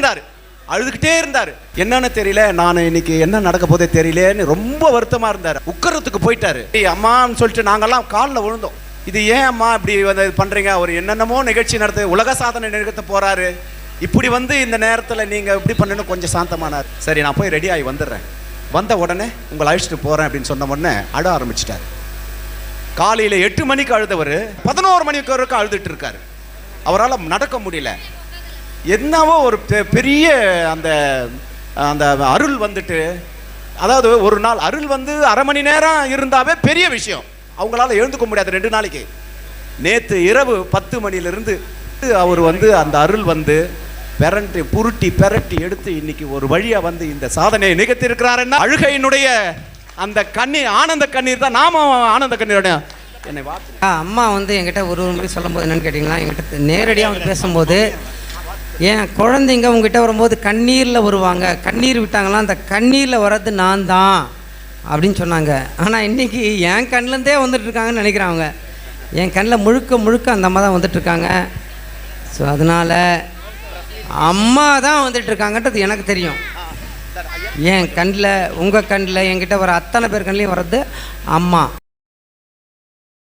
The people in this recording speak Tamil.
இருந்தார், அழுதுகிட்டே இருந்தார். என்னன்னு தெரியல, நான் இன்னைக்கு என்ன நடக்க போதே தெரியலேன்னு ரொம்ப வருத்தமா இருந்தார். உட்கறதுக்கு போயிட்டாரு. அம்மான்னு சொல்லிட்டு நாங்கெல்லாம் காலில் விழுந்தோம். இது ஏன் அம்மா இப்படி பண்றீங்க? அவர் என்னென்னமோ நிகழ்ச்சி நடத்த உலக சாதனை நிகழ்த்த போறாரு, இப்படி இந்த நேரத்தில் நீங்க இப்படி பண்ணணும். கொஞ்சம் சாந்தமானார். சரி நான் போய் ரெடி ஆகி வந்துடுறேன், வந்த உடனே உங்களை அழைச்சிட்டு போறேன் அப்படின்னு சொன்ன உடனே அழ ஆரம்பிச்சிட்டார். காலையில் 8 மணிக்கு அழுதவர் 11 மணிக்கு வரைக்கும் அழுதுட்டு இருக்காரு. அவரால் நடக்க முடியல. என்னவோ ஒரு பெரிய அந்த அந்த அருள் வந்துட்டு, அதாவது ஒரு நாள் அருள் அரை மணி நேரம் இருந்தாவே பெரிய விஷயம். அவங்களால எழுந்துக்க முடியாது 2 நாளைக்கு. நேற்று இரவு 10 மணிலிருந்து அவர் அந்த அருள் பெரண்டி புருட்டி பெரட்டி எடுத்து இன்னைக்கு ஒரு வழியா இந்த சாதனையை நிகழ்த்தி இருக்கிறாருன்னா, அழுகையினுடைய அந்த கண்ணீர் ஆனந்த கண்ணீர் தான். நாம ஆனந்த கண்ணீரோட என்னை அம்மா என்கிட்ட ஒரு முறை சொல்லும் போது என்னன்னு கேட்டிங்கன்னா, என்கிட்ட நேரடியாக பேசும்போது, ஏன் குழந்தைங்க உங்ககிட்ட வரும்போது கண்ணீரில் வருவாங்க, கண்ணீர் விட்டாங்களாம், அந்த கண்ணீரில் வர்றது நான் தான் அப்படின்னு சொன்னாங்க. ஆனால் இன்றைக்கி என் கண்ணிலேருந்தே வந்துட்டுருக்காங்கன்னு நினைக்கிறாங்க. என் கண்ணில் முழுக்க முழுக்க அந்த அம்மா தான் வந்துட்டுருக்காங்க. ஸோ அதனால் அம்மா தான் வந்துட்டுருக்காங்கன்றது எனக்கு தெரியும். என் கண்ணில், உங்கள் கண்ணில், என்கிட்ட வர அத்தனை பேர் கண்ணிலையும் வர்றது அம்மா.